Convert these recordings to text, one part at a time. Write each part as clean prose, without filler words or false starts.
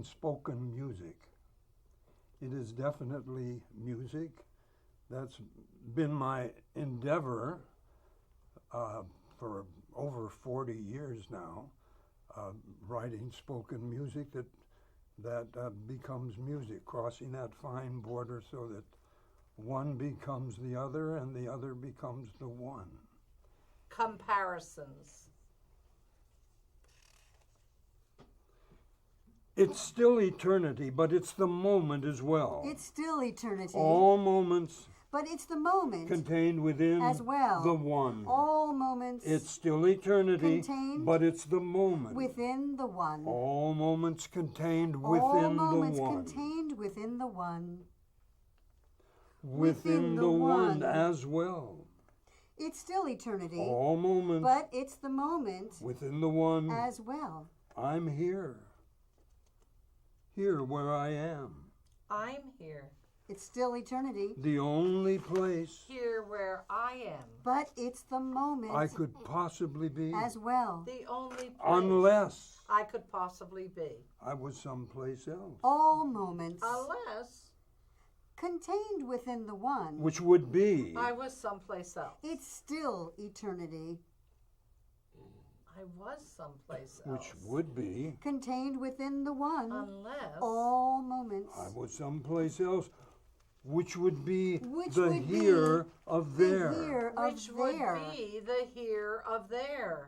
spoken music. It is definitely music. That's been my endeavor for over 40 years now, writing spoken music that becomes music, crossing that fine border so that one becomes the other and the other becomes the one. Comparisons. It's still eternity, but it's the moment as well. It's still eternity. All moments But it's the moment contained within as well. the one. All moments It's still eternity, contained but it's the moment. within the one. All moments contained All within moments the one. contained within the one. Within the one as well. It's still eternity. All moments But it's the moment within the one. as well. I'm here. Here where I am. I'm here. It's still eternity. The only place Here where I am. But it's the moment I could possibly be. as well. The only place Unless I could possibly be. I was someplace else. All moments Unless contained within the one. Which would be. I was someplace else. It's still eternity. I was someplace else. Which would be. Contained within the one. Unless All moments. I was someplace else. Which would be Which the would be here of the there. here of which would there. be the here of there.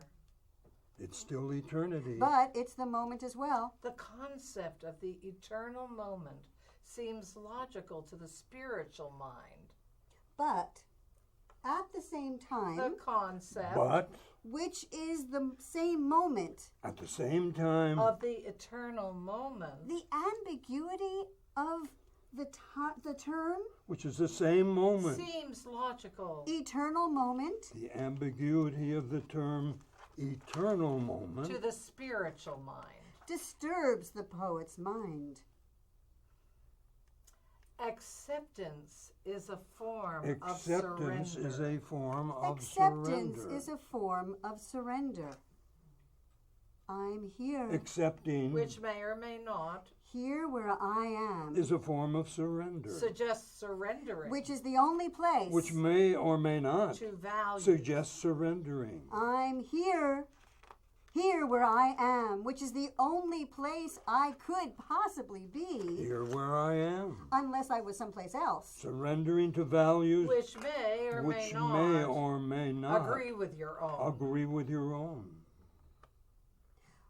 It's still eternity. But it's the moment as well. The concept of the eternal moment seems logical to the spiritual mind. But at the same time, The concept But which is the same moment, at the same time, of the eternal moment the ambiguity of the term which is the same moment, seems logical. eternal moment the ambiguity of the term eternal moment To the spiritual mind. disturbs the poet's mind. Acceptance is a form of acceptance surrender. is a form of Acceptance surrender. is a form of surrender. I'm here. Accepting which may or may not Here where I am. is a form of surrender, suggest surrendering Which is the only place. which may or may not to value. suggest surrendering. I'm here. Here where I am, which is the only place I could possibly be, Here where I am, unless I was someplace else. surrendering to values which may or which may not may or may not agree with your own. agree with your own.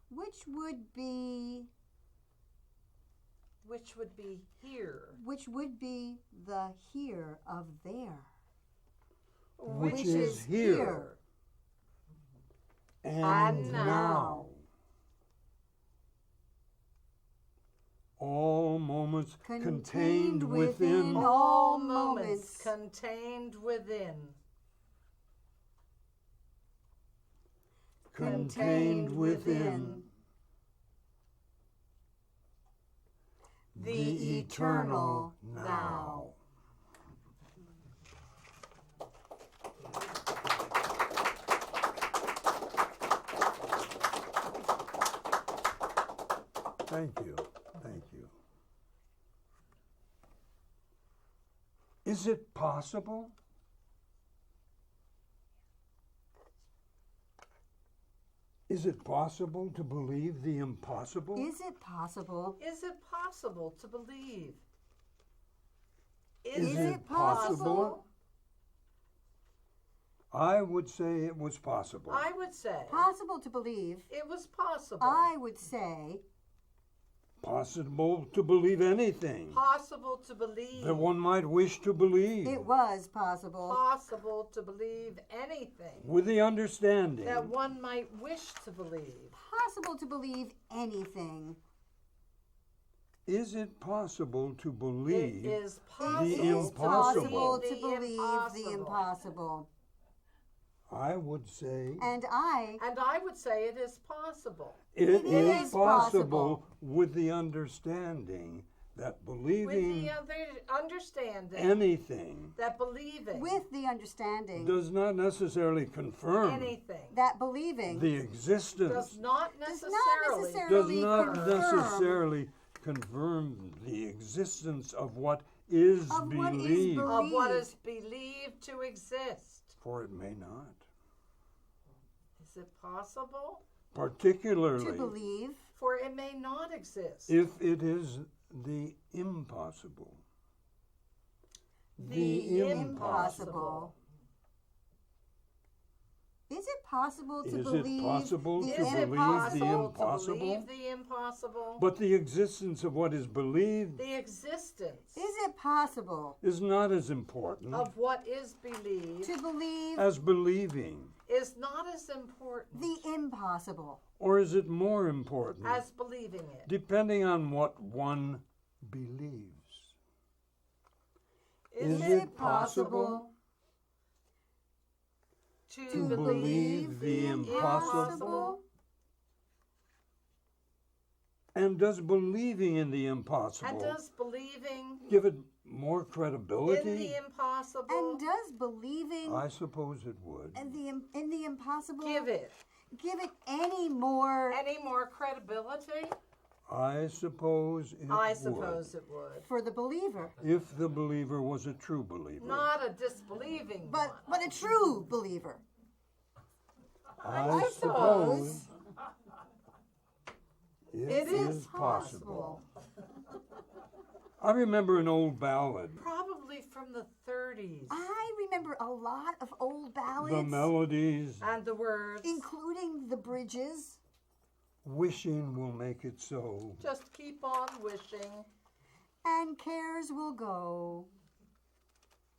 Which would be here. Which would be the here of there. Which is here and now. All moments contained within. all moments moments. contained within. Contained within The eternal now. Thank you. Thank you. Is it possible? Is it possible to believe the impossible? Is it possible? Is it possible to believe? Is it possible? I would say it was possible. I would say Possible to believe. it was possible. I would say Possible to believe anything Possible to believe. that one might wish to believe, it was possible. Possible to believe anything with the understanding that one might wish to believe. Possible to believe anything. is it possible to It believe is the possible impossible. to believe the impossible. I would say And I would say it is possible. it It is is possible possible. with the understanding that With believing the other understanding anything that believing With the understanding does not necessarily confirm anything that believing the existence, does not does necessarily not does necessarily not confirm necessarily confirm the existence of what is Of what is believed, Of what is believed to exist. for it may not. Is it possible? Particularly To believe. For it may not exist. if it is the impossible. The impossible. Is it possible to Is it believe possible the to Is it believe possible the to impossible? believe the impossible? But the existence of what is believed The existence Is it possible is not as important of what is believed to believe as believing. is not as important the impossible? Or is it more important? as believing it. Depending on what one believes. Is it possible to believe the impossible? And does believing in the impossible And does believing give it more in credibility? the impossible And does believing I suppose it would. in the impossible give it any more any more credibility? I suppose it I would. suppose it would. for the believer, If the believer was a true believer. Not a disbelieving but one. a true believer? I suppose it is possible. I remember an old ballad. Probably from the 30s. I remember a lot of old ballads, The melodies, And the words. including the bridges. wishing will make it so. Just keep on wishing. And cares will go,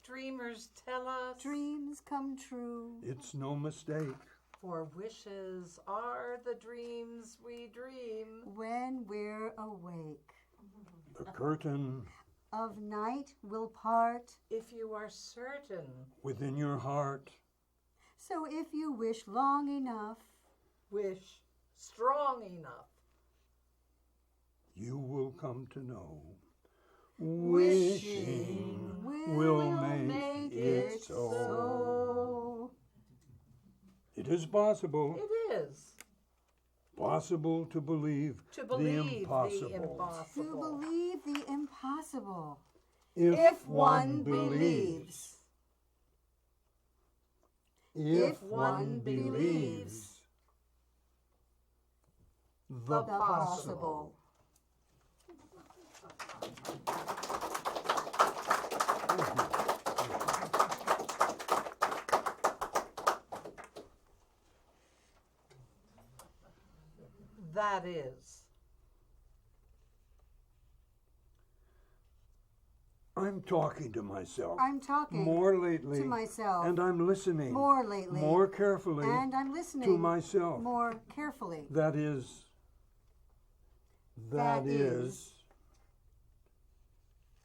Dreamers tell us. dreams come true. It's no mistake. For wishes are the dreams we dream. When we're awake, The curtain of night will part. If you are certain. within your heart. So if you wish long enough, Wish strong enough. You will come to know. wishing will make it so. so. It is possible. It is. Possible to believe To believe the impossible. the impossible. To believe the impossible. If one believes. If one believes the the possible. That is. I'm talking to myself I'm talking more lately, to myself and I'm listening more lately, more carefully and I'm listening to myself. more carefully. That is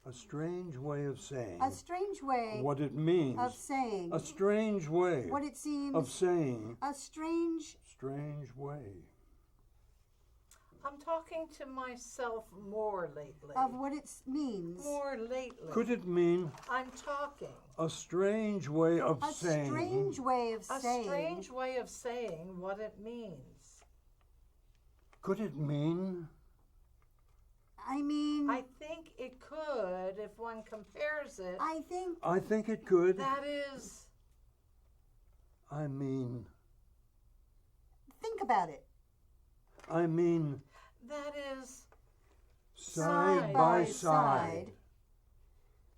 a strange way of saying A strange way what it means. of saying A strange way what it seems. of saying A strange. way. I'm talking to myself more lately. Of what it means. More lately. Could it mean I'm talking. a strange way of A saying strange way of A saying. strange way of saying what it means. Could it mean I mean, I think it could if one compares it. I think it could. That is. I mean think about it. That is. side by side.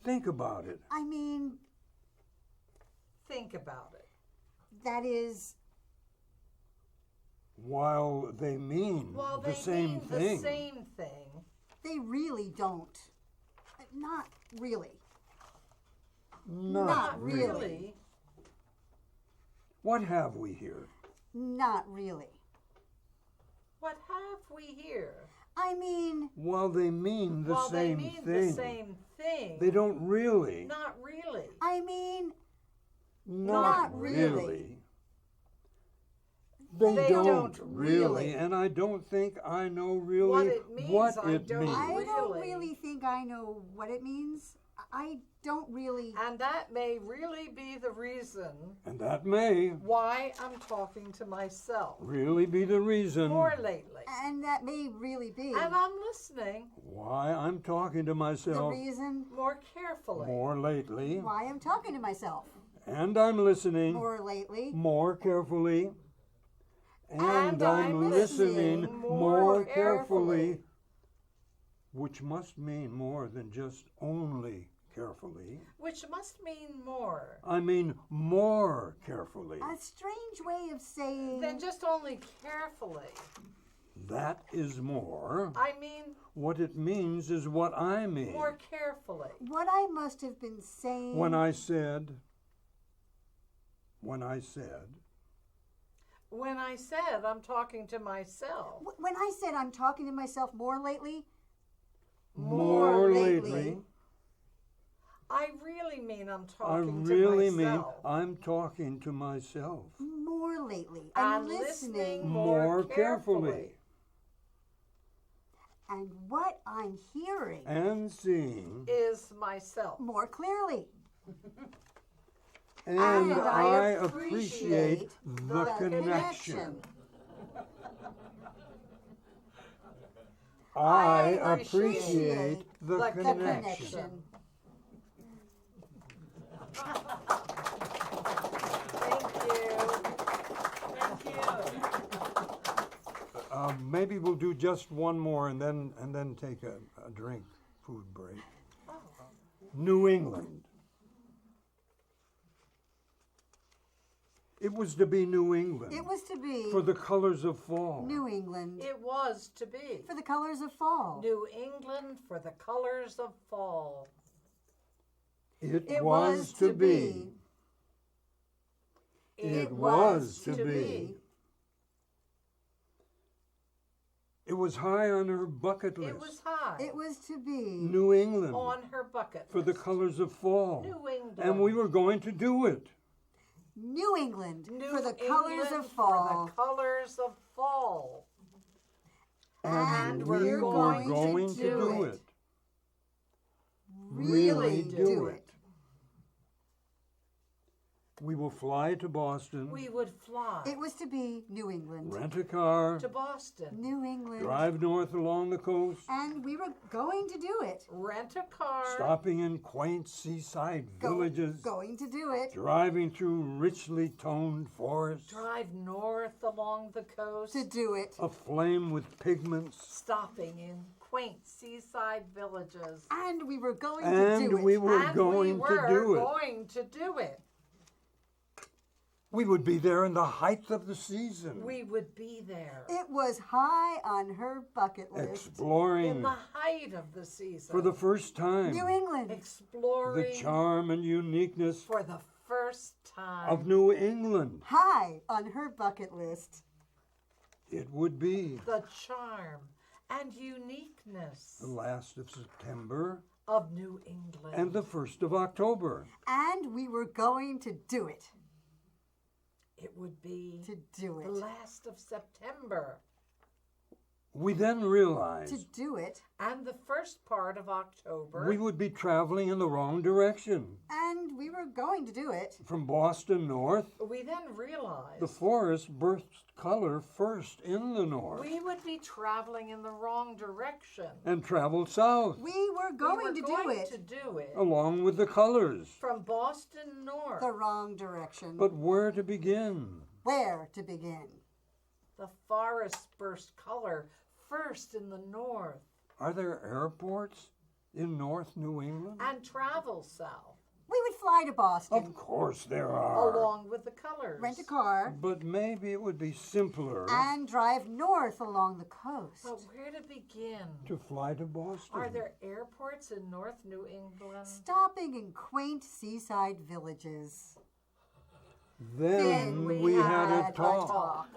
Think about it. I mean, Think about it. that is While they mean Well, the they same mean thing. the same thing. they really don't. Not really. Not really. really. What have we here? Not really. What have we here? I mean, While they mean the Well, same they mean thing. the same thing. They don't really. Not really. I mean, Not Not really. really. They, They don't, don't really, really. and I don't think I know really What it means, what I it don't means. I don't Really? really think I know what it means. I don't really. And that may really be the reason And that may why I'm talking to myself really be the reason more lately. And that may really be And I'm listening why I'm talking to the myself reason more carefully. more lately. why I'm talking to myself And I'm listening more lately. more carefully. And I'm listening listening more more carefully. carefully. Which must mean more than just only carefully. Which must mean more I mean more carefully. A strange way of saying. than just only carefully. That is more. I mean What it means is what I mean. more carefully. What I must have been saying. When I said, When I said I'm talking to myself When I said I'm talking to myself more lately. more lately. lately, I really mean I'm I talking really to mean myself. I'm talking to myself More lately. I'm And listening. more carefully. carefully And what I'm hearing. and seeing, Is myself. More clearly. and I I appreciate the connection. I appreciate the the connection. Thank you. Maybe we'll do just one more and then take a drink, food break. New England. It was to be New England. It was to be for the colors of fall. New England. It was to be. For the colors of fall. New England for the colors of fall. It was to be. It was to be. It was high on her bucket list. It was high. It was to be. New England on her bucket for the list. colors of fall. New England. And we were going to do it. New England New for the colors England of fall. For the colors of fall. And we're we're going going to do it. Really do it. We will fly to Boston, We would fly It was to be New England. rent a car, to Boston. New England. drive north along the coast, And we were going to do it. Rent a car. stopping in quaint seaside villages, Going to do it. driving through richly toned forests, Drive north along the coast. To do it. aflame with pigments, Stopping in quaint seaside villages. And we were going to and do it. we were And going we were to do it. going to do it. We would be there in the height of the season, We would be there. It was high on her bucket list. exploring In the height of the season. for the first time New England. Exploring the charm and uniqueness for the first time. of New England. High on her bucket list. It would be the charm and uniqueness the last of September of New England. and the 1st of October. And we were going to do it. It would be To do the it. last of September We then realized To do it. and the first part of October. we would be traveling in the wrong direction. And we were going to do it. From Boston north, We then realized the forest burst color first in the north we would be traveling in the wrong direction. and traveled south We were going we to were do going it. to do it along with the colors. from Boston north. The wrong direction. But where to begin? Where to begin? The forest burst color first in the north Are there airports in North New England? and travel south We would fly to Boston. Of course there are. along with the colors. Rent a car. But maybe it would be simpler And drive north along the coast. But where to begin? to fly to Boston. Are there airports in North New England? Stopping in quaint seaside villages. Then we had a talk.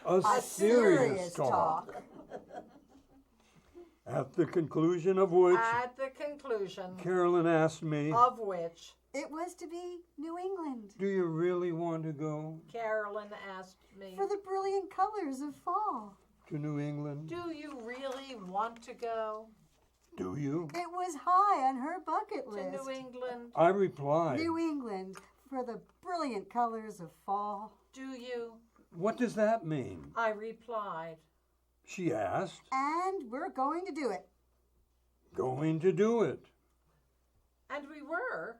A serious talk. At the conclusion of which At the conclusion Carolyn asked me, of which It was to be New England. do you really want to go Carolyn asked me, For the brilliant colors of fall. to New England? do you really want to go? Do you? It was high on her bucket To list. New England? I replied. New England for the brilliant colors of fall. Do you? What does that mean? I replied. She asked. And we're going to do it. Going to do it. And we were.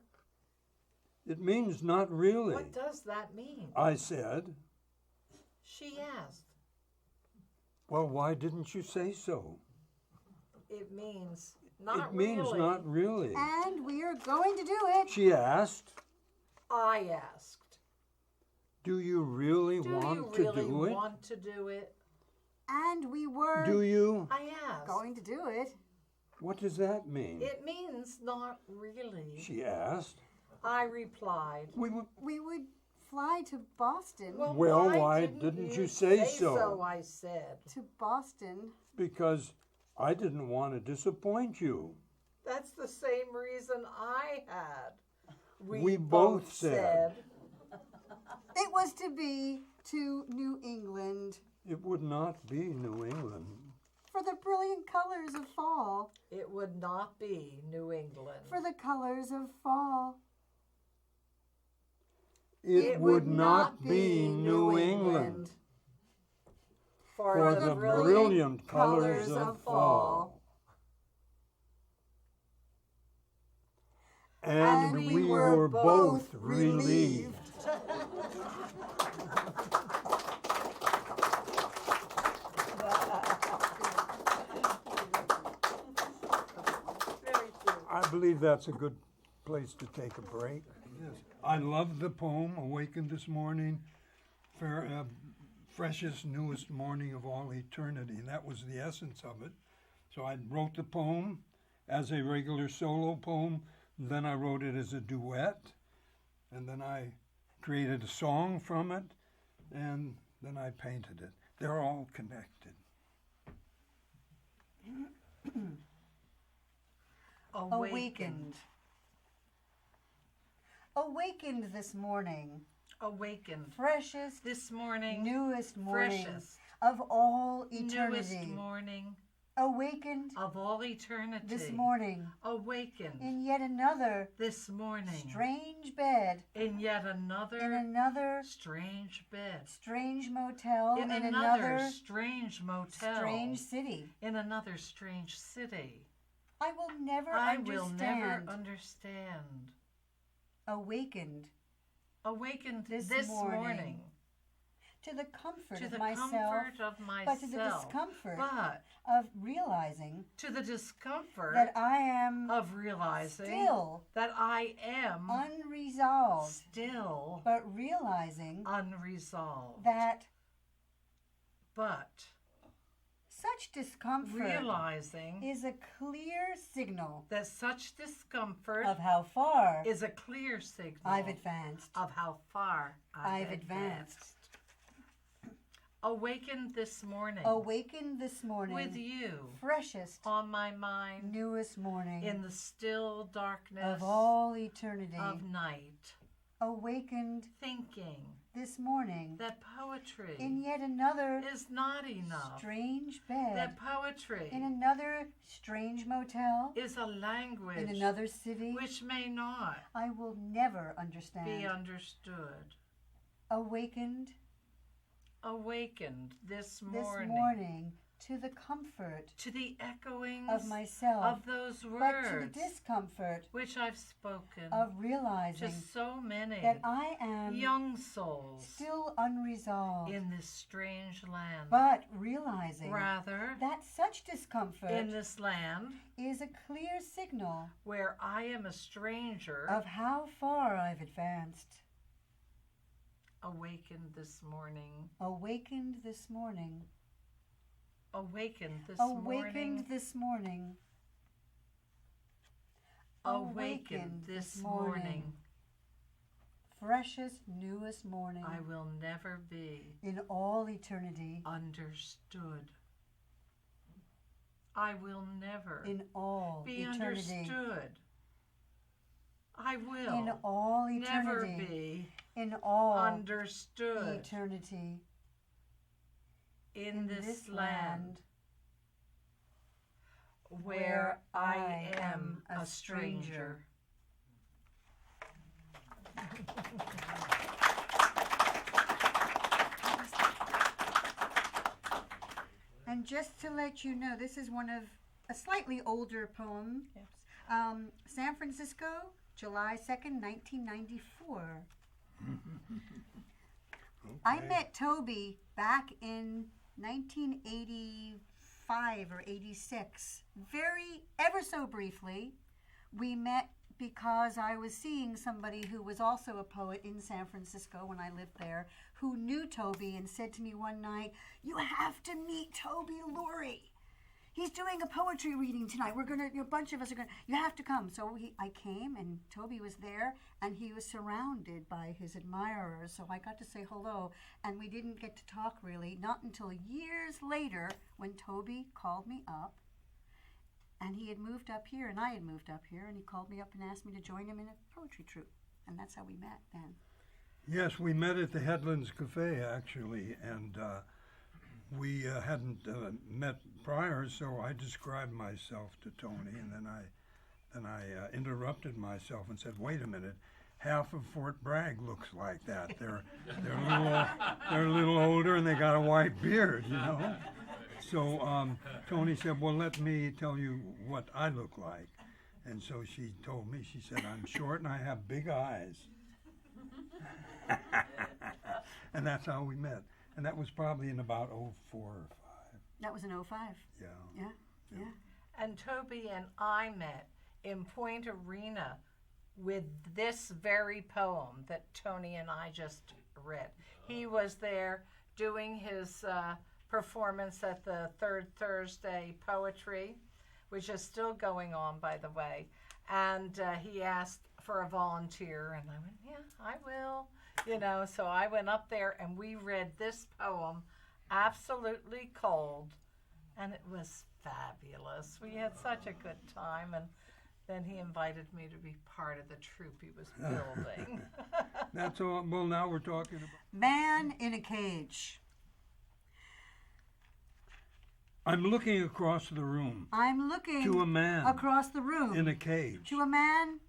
It means not really. What does that mean? I said. She asked. Well, why didn't you say so? It means not It means really. not really. And we are going to do it. She asked. I asked. Do you really Do want you to really do it? want to do it? And we were Do you? I asked. going to do it. What does that mean? It means not really. She asked. I replied. We would. We would fly to Boston. Well, why didn't you say so? I said. To Boston. Because I didn't want to disappoint you. That's the same reason I had. We both said. It was to be to New England It would not be New England. for the brilliant colors of fall. It would not be New England. For the colors of fall. It would not be New England. For the brilliant colors of fall. And we were both relieved. Very true. I believe that's a good place to take a break. Yes. I love the poem, Awakened This Morning, freshest, newest morning of all eternity. And that was the essence of it. So I wrote the poem as a regular solo poem. Then I wrote it as a duet. And then I created a song from it. And then I painted it. They're all connected. Awakened. Awakened this morning. Awakened. Freshest, This morning. newest morning Freshest. of all eternity. Newest morning. Awakened Of all eternity. this morning Awakened. in yet another This morning. strange bed, In yet another. in another strange bed. strange motel, In in another another strange motel. strange city. In another strange city. I will never I understand. will never understand. Awakened Awakened This this morning. morning. to the comfort To of the myself, comfort of but to the myself. discomfort But of realizing to the discomfort that I am of realizing still that I am unresolved, still but realizing unresolved. that But such discomfort realizing is a clear signal that such discomfort of how far is a clear signal I've advanced. of how far I've I've advanced. advanced. Awakened this morning Awakened this morning, with you freshest, on my mind newest morning in the still darkness of all eternity. of night, Awakened thinking this morning that poetry in yet another is not enough, strange bed, that poetry in another strange motel, is a language in another city, which may not I will never be understand. understood. Awakened Awakened this this morning, morning to the comfort to the echoings of myself, of those but to the words discomfort which I've spoken of to realizing so many that I am young souls still unresolved, in this strange land. but realizing Rather, that such discomfort in this land is a clear signal where I am a stranger, of how far I've advanced. awakened this morning, Awakened this morning. awakened this Awakened morning, this morning. awakened this morning. Freshest, newest morning I will never be in all eternity. understood. I will never In all be eternity. understood. I will In all never eternity. be In all understood eternity. in this land where I am a stranger. And just to let you know, this is one of a slightly older poem. Yes. San Francisco, July 2nd, 1994. I Okay. met Toby back in 1985 or 86. Ever so briefly. We met because I was seeing somebody who was also a poet in San Francisco when I lived there, who knew Toby and said to me one night, "You have to meet Toby Lurie. He's doing a poetry reading tonight. A bunch of us are you have to come." So I came, and Toby was there, and he was surrounded by his admirers. So I got to say hello, and we didn't get to talk really, not until years later when Toby called me up. And he had moved up here, and I had moved up here, and he called me up and asked me to join him in a poetry troupe. And that's how we met then. Yes, we met at the Headlands Cafe, actually, and we hadn't met prior, so I described myself to Toni, and then I interrupted myself and said, "Wait a minute, half of Fort Bragg looks like that. They're a little older, and they got a white beard, you know." So Toni said, "Well, let me tell you what I look like." And so she told me, she said, "I'm short and I have big eyes." And that's how we met. And that was probably in about 04 or 05. That was in 05. Yeah. Yeah. And Toby and I met in Point Arena with this very poem that Toni and I just read. He was there doing his performance at the Third Thursday Poetry, which is still going on, by the way. And he asked for a volunteer, and I went, "Yeah, I will." So I went up there, and we read this poem, absolutely cold, and it was fabulous. We had such a good time, and then he invited me to be part of the troupe he was building. That's all. Well, now we're talking about. Man in a Cage. I'm looking across the room I'm looking to a man across the room in a cage. to a man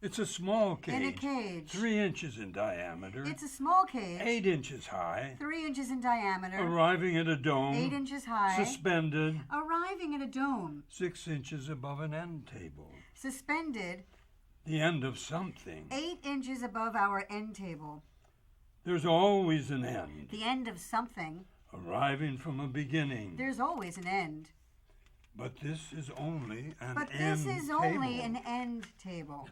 It's a small cage. in a cage. 3 inches in diameter. It's a small cage, 8 inches high. 3 inches in diameter, Arriving at a dome. 8 inches high, Suspended. arriving at a dome, 6 inches above an end table. suspended The end of something. 8 inches above our end table. There's always an end. The end of something. Arriving from a beginning. There's always an end. But this is only an But end this is table. only an end table.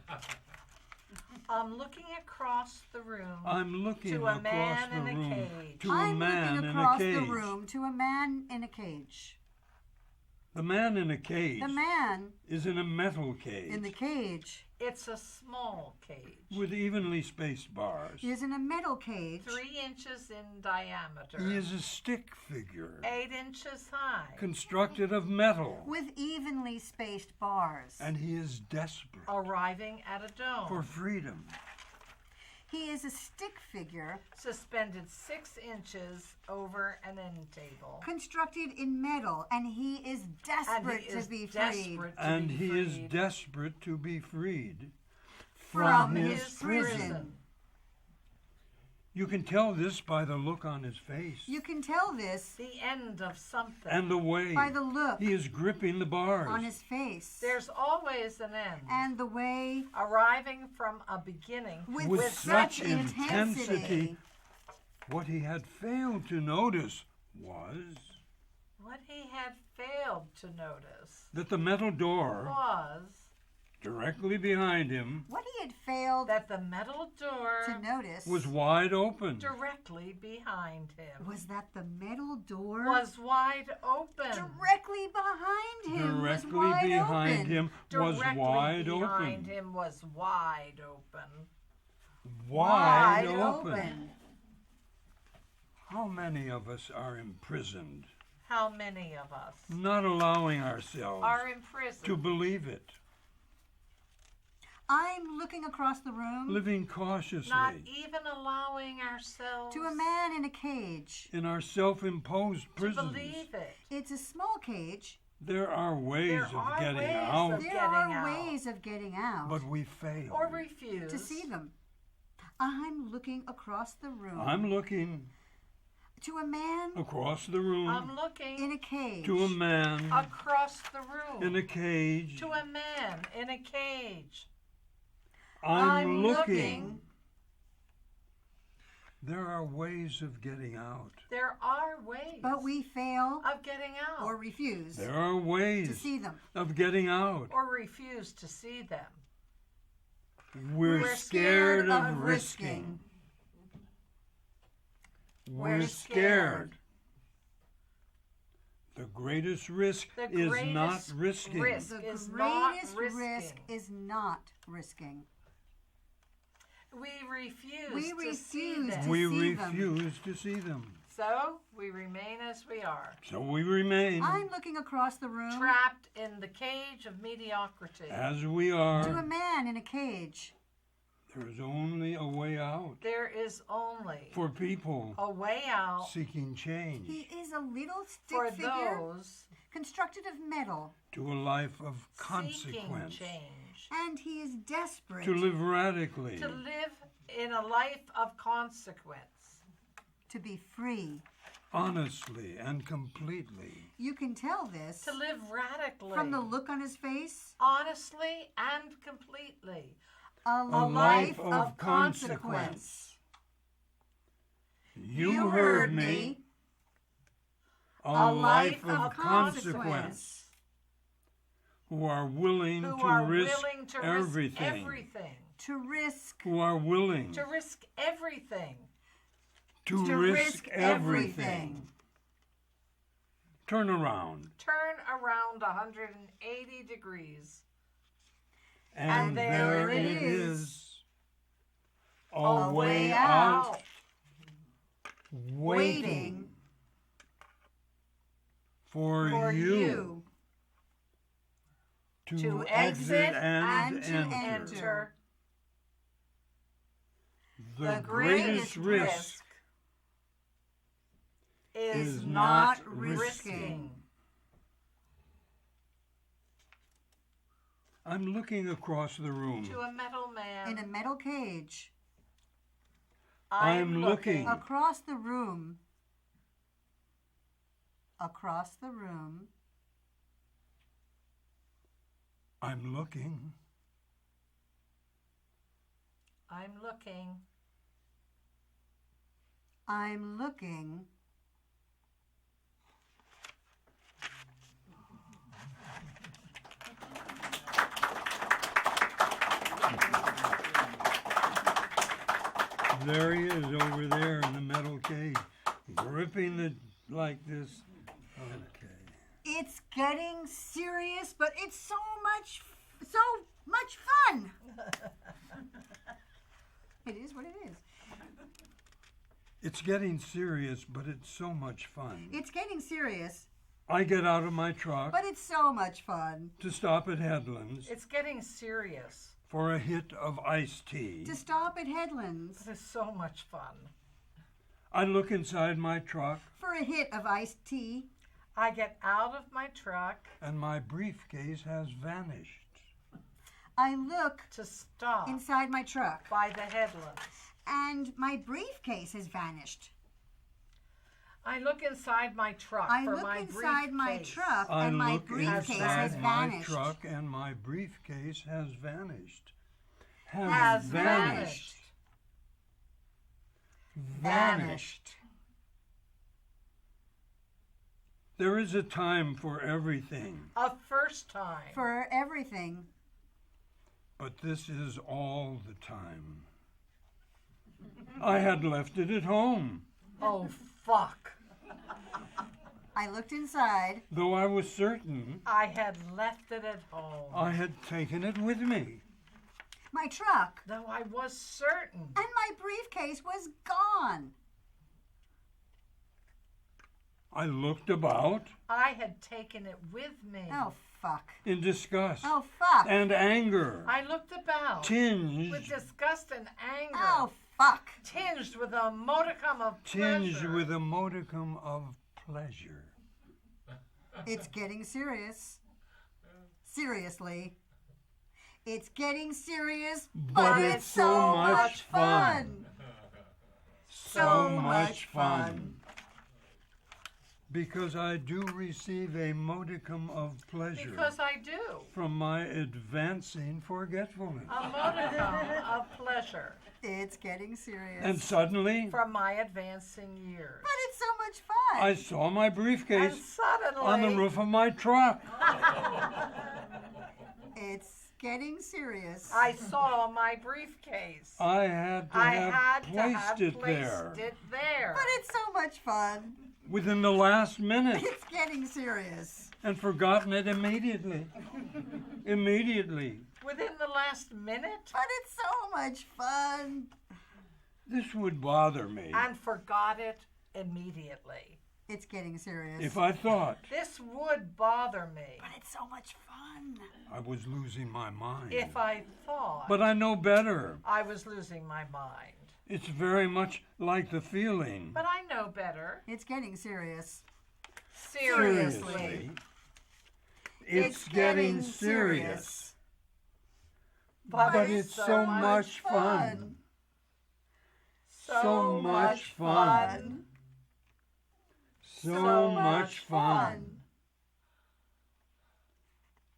I'm looking across the room I'm looking to a across man the in a room cage. to a I'm man looking in a across cage. the room to a man in a cage. The man in a cage The man is in a metal cage in the cage It's a small cage, with evenly spaced bars. is in a metal cage. 3 inches in diameter, He is a stick figure 8 inches high, constructed of metal, with evenly spaced bars. and he is desperate arriving at a dome, for freedom. He is a stick figure suspended 6 inches over an end table. constructed in metal, and he is And desperate he to is be freed desperate to And be he freed is desperate to be freed from his his prison. You can tell this by the look on his face You can tell this The end of something. and the way by the look he is gripping the bars. on his face There's always an end, and the way arriving from a beginning with such intensity. What he had failed to notice was What he had failed to notice that the metal door was directly behind him What he had failed that the metal door to notice was wide open. directly behind him was that the metal door was wide open. directly behind him Directly was wide behind open. him was Directly wide behind open. him was wide open. Wide Wide open. open. How many of us are imprisoned, How many of us not allowing ourselves are imprisoned? to believe it, I'm looking across the room living cautiously Not even allowing ourselves to a man in a cage. in our self-imposed to prisons? believe it. It's a small cage There are ways There of are getting ways out, of- There getting are out. ways of getting out but we fail. Or refuse. to see them. I'm looking across the room I'm looking to a man across the room I'm looking in a cage. to a man across the room. in a cage. To a man in a cage. I'm looking. There are ways of getting out. There are ways But we fail of getting out. or refuse There are to ways see them. of getting out. or refuse to see them. We're scared of risking. risking. We're We're scared. The greatest risk The is greatest not risking. risk The is not greatest risking. risk is not risking. We refuse We to refuse see to them. We see them. refuse to see them. So we remain as we are, So we remain I'm looking across the room trapped in the cage of mediocrity. as we to a are. man in a cage. There is only a way out There is only for people a way out seeking change He is a little for stick figure those constructed of metal, to a life of seeking consequence, change. and he is desperate to live radically, To live in a life of consequence. to be free. honestly, and completely. You can tell this To live radically. from the look on his face. honestly and completely. A life life of of consequence. You heard me. A life of consequence. Who are willing Who to are risk willing to everything. risk everything. To risk. Who are willing To risk everything. to risk everything. Turn around. Turn around 180 degrees. And there it is. A way way out. out. Waiting for For you To exit and to enter. Enter. The greatest risk is is not not risking. I'm looking across the room. To a metal man. in a metal cage. I'm looking. Across the room. Across the room. I'm looking. I'm looking. I'm looking. There he is over there in the metal cage, gripping it like this. Okay. It's getting serious, but it's so much fun. It is what it is. It's getting serious, but it's so much fun. It's getting serious, I get out of my truck but it's so much fun. to stop at Headlands It's getting serious. for a hit of iced tea. To stop at Headlands It's so much fun. I look inside my truck, for a hit of iced tea. I get out of my truck and my briefcase has vanished. I look to stop inside my truck, by the headlands. and my briefcase has vanished. I look inside my truck I for look my inside my briefcase. truck, I and my look briefcase inside has my vanished. truck, and my briefcase has vanished. Has vanished. Vanished. There is a time for everything, A first time. For everything. but this is all the time. I had left it at home, Oh, fuck. I looked inside. though I was certain I had left it at home. I had taken it with me. My truck Though I was certain. and my briefcase was gone. I looked about I had taken it with me. Oh, fuck. in disgust Oh, fuck. and anger, I looked about with tinged disgust and anger. Oh, fuck. Tinged with a modicum of tinged pleasure. with a modicum of pleasure. It's getting serious. Seriously. It's getting serious, But it's so much fun. So much fun. Because I do receive a modicum of pleasure Because I do. from my advancing forgetfulness. A modicum of pleasure It's getting serious. And suddenly, from my advancing years. But it's so much fun. I saw my And briefcase suddenly, on the roof of my truck. It's getting serious. I saw my briefcase. I had to I have had to placed have it placed there it there. But it's so much fun. within the last minute It's getting serious. and forgotten it immediately. Immediately. Within the last minute? But it's so much fun. This would bother me And forgot it immediately. It's getting serious. if I thought This would bother me But it's so much fun. I was losing my mind. if I thought But I know better. I was losing my mind. It's very much like the feeling. But I know better. It's getting serious. Seriously. It's getting serious. But it's so much fun. So much fun. So much fun.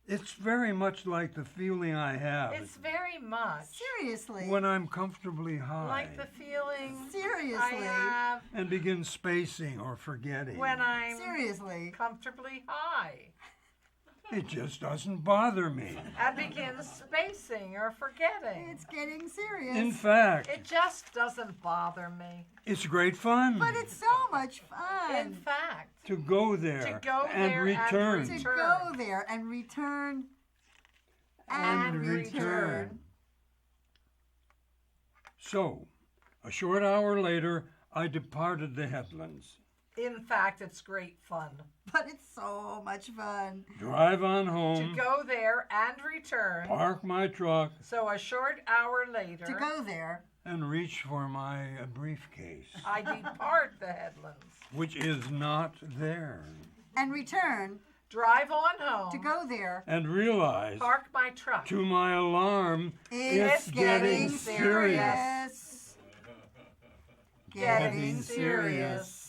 It's very much like the feeling I have It's very much Seriously. when I'm comfortably high like the feeling I Seriously. have and begin spacing or forgetting. when I'm Seriously. comfortably high It just doesn't bother me. and begin spacing or forgetting. It's getting serious. In fact, It just doesn't bother me. it's great fun But it's so much In fun fact, to go there To go and there and return. to return. go there and return And return. So, a short hour later, I departed the headlands. in fact, it's great fun But it's so much fun. Drive on to home, go there and return. park my truck, So a short hour later, To go there. and reach for my briefcase, I depart the headlands. which is not there, And return. Drive on home. To go there. and realize, Park my truck. to my alarm, It's getting getting serious. serious. Getting Getting serious.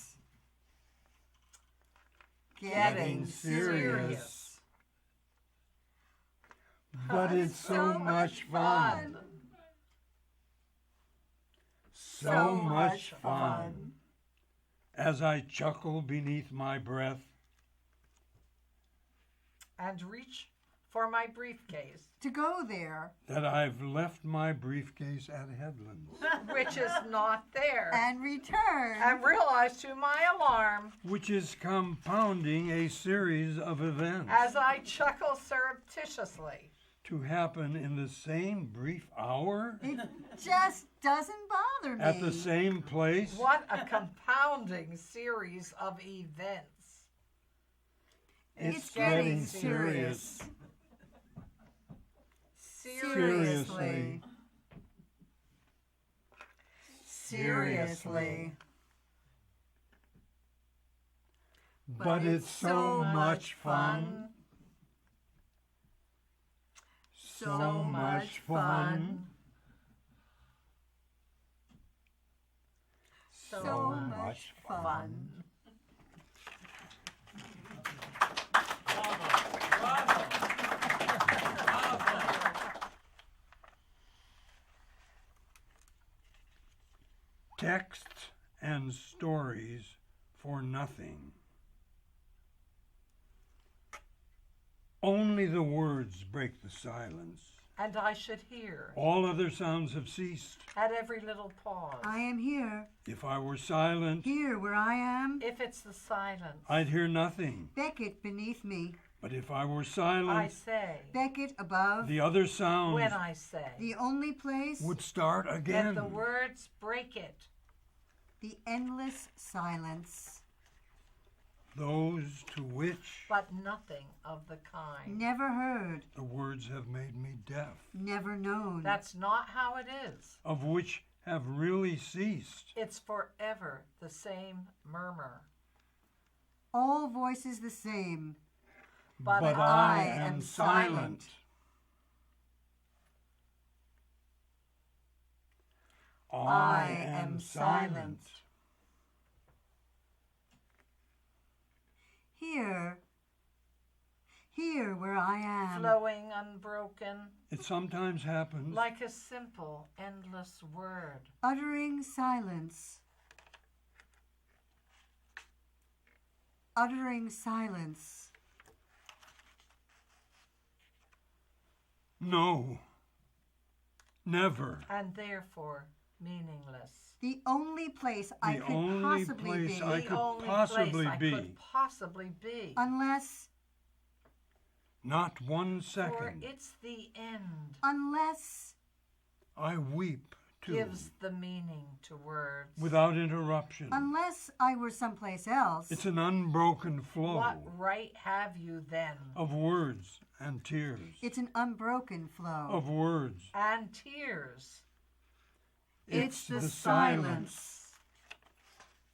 Getting serious. But it's so much fun. So much fun. As I chuckle beneath my breath, And reach for my briefcase, To go there. that I've left my briefcase at Headlands, which is not there. And return. And realize to my alarm, which is compounding a series of events as I chuckle surreptitiously, to happen in the same brief hour, It just doesn't bother me. at the same place. what a compounding series of events. It's getting getting serious. Seriously. Seriously. But it's so much fun. So much fun. So much fun. Texts and stories for nothing. Only the words break the silence. And I should hear All other sounds have ceased. at every little pause. I am here. If I were silent, Here where I am. If it's the silence, I'd hear nothing. Beckett beneath me. But if I were I silent, say, Beckett above. the other sounds when I say, The only place. would start let again. the words break it. The endless silence. Those to which But nothing of the kind. Never heard. the words have made me deaf, Never known. That's not how it is. of which have really ceased. It's forever the same murmur. all voices the same. But I I am am silent. I am silent. Here where I am. flowing unbroken, It sometimes happens. like a simple, endless word. Uttering silence. Uttering silence. No. Never. And therefore meaningless. The only place I The could only possibly place be. I The could only possibly place I be. could possibly be. Unless Not 1 For second. it's the end. I weep too. Gives the meaning to words. Without interruption. unless I were someplace else. It's an unbroken flow What right have you then? of words and tears. It's an unbroken flow. Of words. And tears. It's the silence.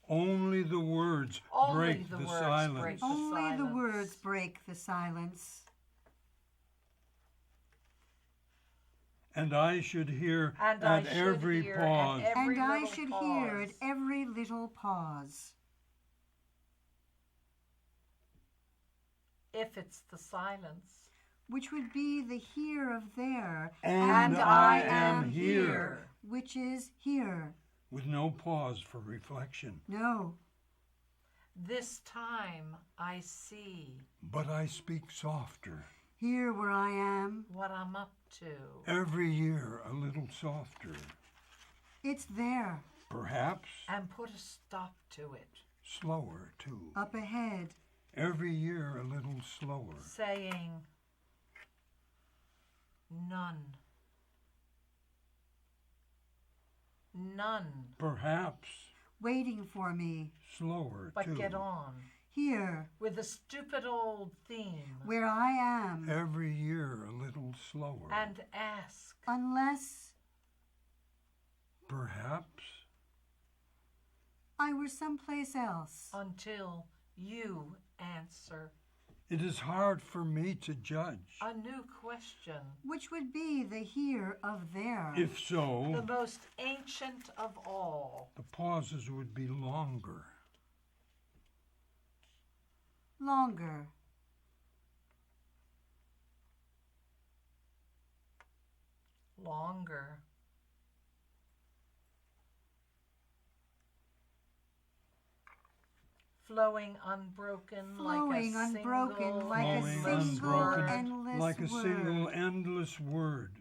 Only the words Only break the the words silence. break the Only the silence. words break the silence. And I should hear And I at should every hear pause. at every And I little should pause. hear at every little pause. If it's the silence. Which would be the here of there. And I am here. Which is here. With no pause for reflection. No. This time I see But I speak softer. Here where I am. what I'm up to. Every year a little softer. It's there. Perhaps And put a stop to it. slower too. Up ahead. Every year a little slower. Saying none. None. Perhaps Waiting for me. slower But too. get on. Here. With a stupid old theme. Where I am. Every year a little slower. And ask. Unless Perhaps I were someplace else. Until you answer it is hard for me to judge. a new question. Which would be the here of there. If so, The most ancient of all. the pauses would be longer. Longer. Longer. Flowing unbroken Flowing like a unbroken single like a Flowing endless single unbroken word. endless like a word. single endless word.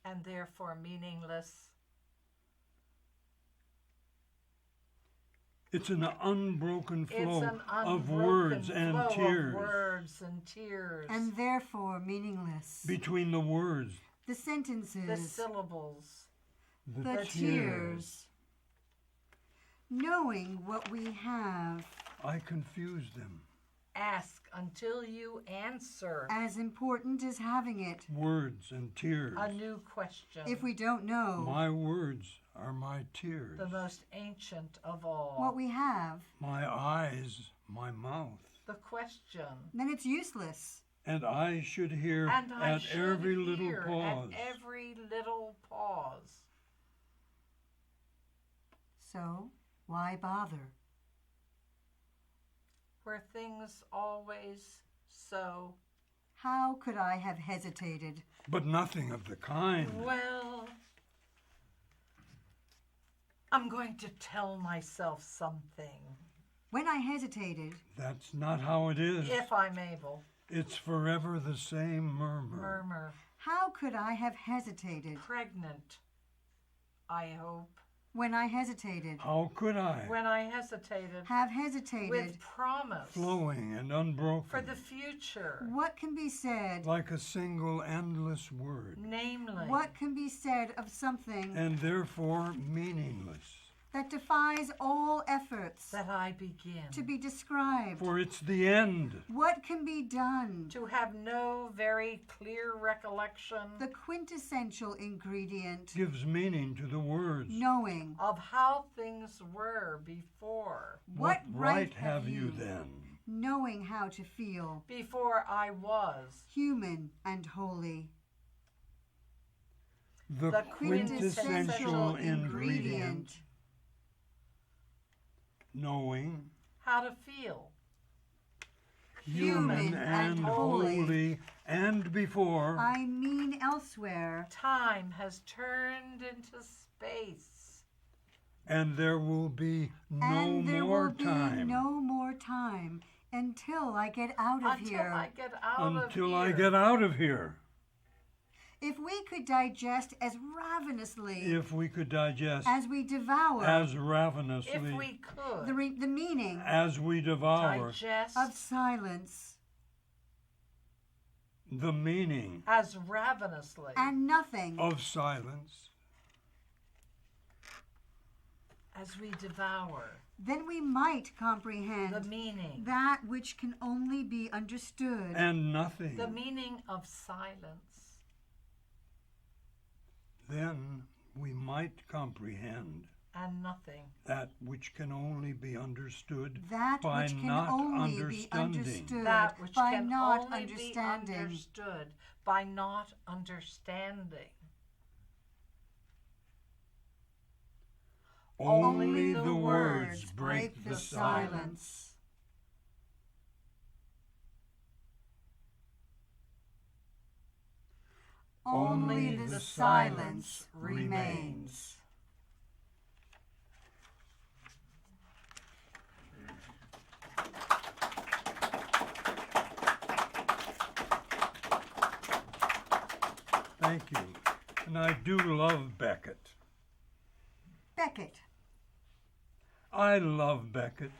And therefore meaningless. It's an unbroken It's flow an of unbroken words and flow tears. of words and tears. And therefore meaningless. Between the words, The sentences. the syllables. the tears. Knowing what we have. I confuse them. Ask until you answer As important as having it. Words and tears. a new question. If we don't know My words are my tears. The most ancient of all. what we have, My eyes, my mouth. The question. then it's useless. And I should hear And I at should every hear little pause. At every little pause. So, why bother? Were things always so? How could I have hesitated? But nothing of the kind. Well, I'm going to tell myself something, When I hesitated, That's not how it is. if I'm able. It's forever the same murmur. Murmur. how could I have hesitated? Pregnant, I hope. When I hesitated, How could I? When I hesitated. have hesitated. With promise. Flowing and unbroken. For the future. What can be said? Like a single endless word. Namely. What can be said of something And therefore meaningless. that defies all efforts that I begin. to be described. For it's the end. What can be done? To have no very clear recollection The quintessential ingredient, Gives meaning to the words. knowing. of how things were before. What right have you you then? Knowing how to feel Before I was. human and holy. The quintessential quintessential ingredient. Knowing, How to feel. human and holy, and before. I mean elsewhere. Time has turned into space. And there will be no And there more will be time. no more time until I get out of Until here. I get out of here. Until I get out of here. If we could digest as ravenously If we could digest as we devour as ravenously If we could the meaning as we devour digest of silence the meaning as ravenously and nothing of silence, as we devour then we might the comprehend meaning, that which can only be understood. and nothing, the meaning of silence. then we might comprehend And nothing. that which can only be understood That by which can not only be understanding. understood That which by can not only understanding. be understood by not understanding. Only the words break the silence. Only the silence remains. Thank you. And I do love Beckett. Beckett. I love Beckett.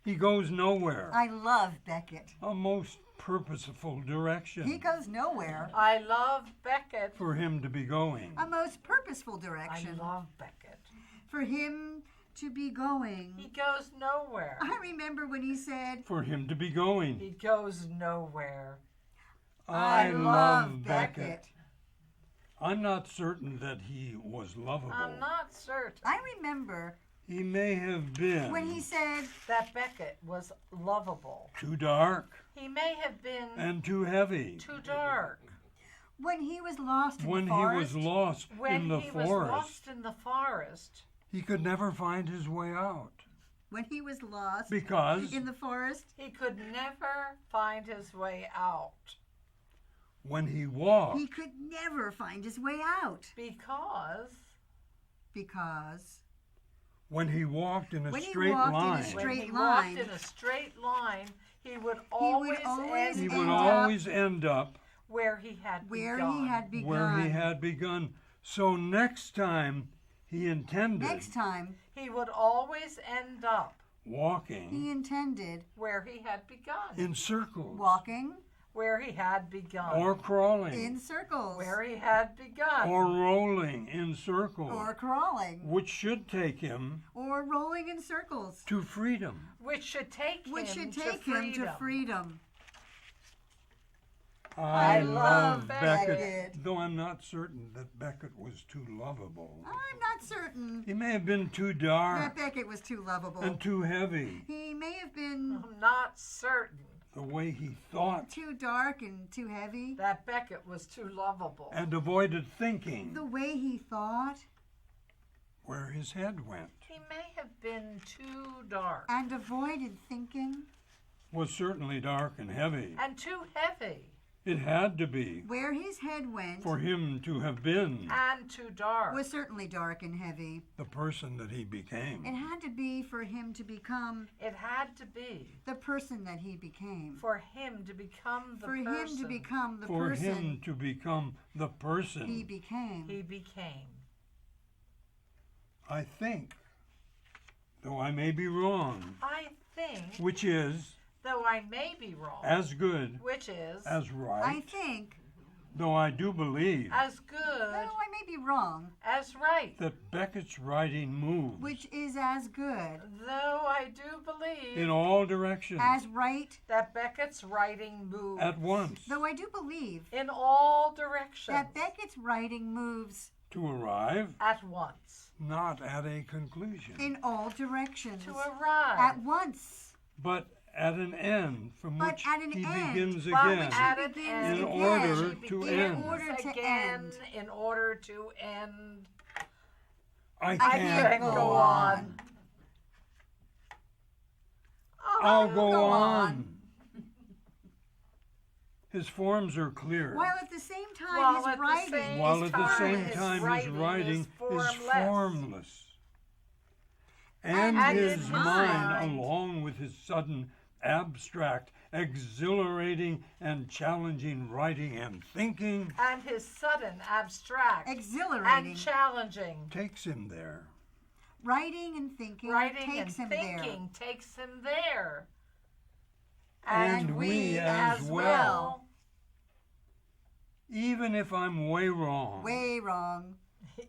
He goes nowhere. I love Beckett. A most purposeful direction He goes nowhere. I love Beckett. for him to be going. A most purposeful I direction love Beckett. for him to be going. He goes nowhere. I remember when he said, For him to be going. He goes nowhere. I love Beckett. Beckett. I'm not certain that he was lovable. I'm not certain I remember He may have been when he said, that Beckett was lovable. too dark He may have been and too heavy. too dark. when he was lost in When the he forest, was lost When in the he was forest, lost in the forest, he could never find his way out. when he was lost Because in the forest, he could never find his way out. when he walked, he could never find his way out because when he walked in a When he straight walked in a line, straight when he line. walked in a straight line, he would always, always he end would end up up always end up where he had where begun. he had begun. where he had begun. So next time he intended Next time, He would always end up walking he intended where he had begun. in circles walking Where he had begun. or crawling in circles Where he had begun. or rolling in circles, or crawling which should take him or rolling in circles, to freedom. which should take which him should take to him freedom. to freedom. I love Beckett, Beckett. though I'm not certain that Beckett was too lovable. I'm not certain He may have been too dark that Beckett was too lovable. and too heavy. He may have been I'm not certain The way he thought too dark and too heavy. that Beckett was too lovable. and avoided thinking The way he thought where his head went He may have been too dark and avoided thinking was certainly dark and heavy. and too heavy It had to be where his head went for him to have been and too dark. was certainly dark and heavy. the person that he became. It had to be for him to become It had to be the person that he became. for him to become the For person him to become the For person him to become the person. he became. he became. I think, though I may be wrong, I think, which is though I may be wrong, as good which is as I right, think, Though I do believe as good, No, I may be wrong. as right. that Beckett's writing moves Which is as good, Though I do believe in all directions as right. that Beckett's writing moves at once Though I do believe in all directions that Beckett's writing moves to arrive at once. not at a conclusion, in all directions To arrive at once, but at an end from But which at an he end. begins but again. at an begins end, in again. order She to begins end. In order to again, end. in order to end. I can't can't go go on. on. Oh, I'll go go on. on. His forms are clear, while at the same time While his at the writing same while at the time same his time his writing writing is is formless. formless. And And his his mind, mind. along with his sudden, abstract, exhilarating, and challenging writing and thinking, and his sudden, abstract, exhilarating and challenging takes him there. writing and thinking writing takes and him thinking takes him there. And we as well. Even if I'm way wrong, there. Way wrong.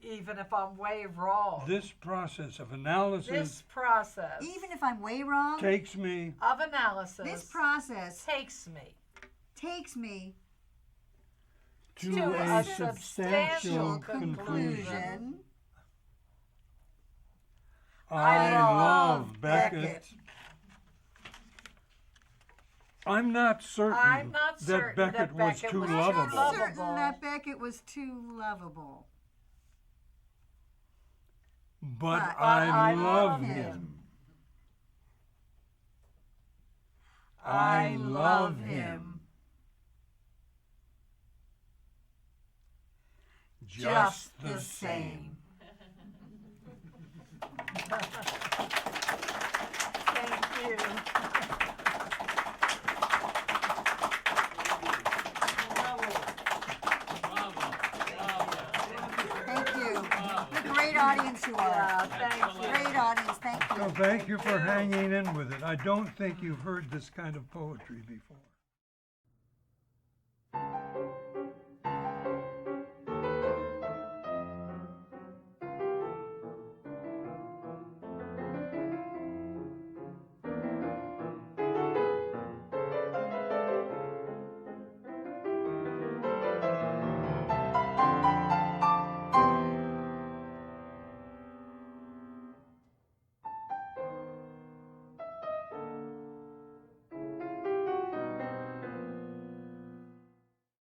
Even if I'm way wrong. this process of analysis This process Even if I'm way wrong, takes me of analysis this process takes me takes me to to a a substantial substantial conclusion. conclusion. I love love Beckett. I'm not certain I'm not that certain Beckett that was Beckett too was I'm lovable, not certain Lovable. that Beckett was too lovable. but But I I love love him. him. I love him. Just the same. Thank you. Thank you. What a great audience you are. Yeah, thank you. Great audience. Thank you. So thank you for hanging in with it. I don't think you've heard this kind of poetry before.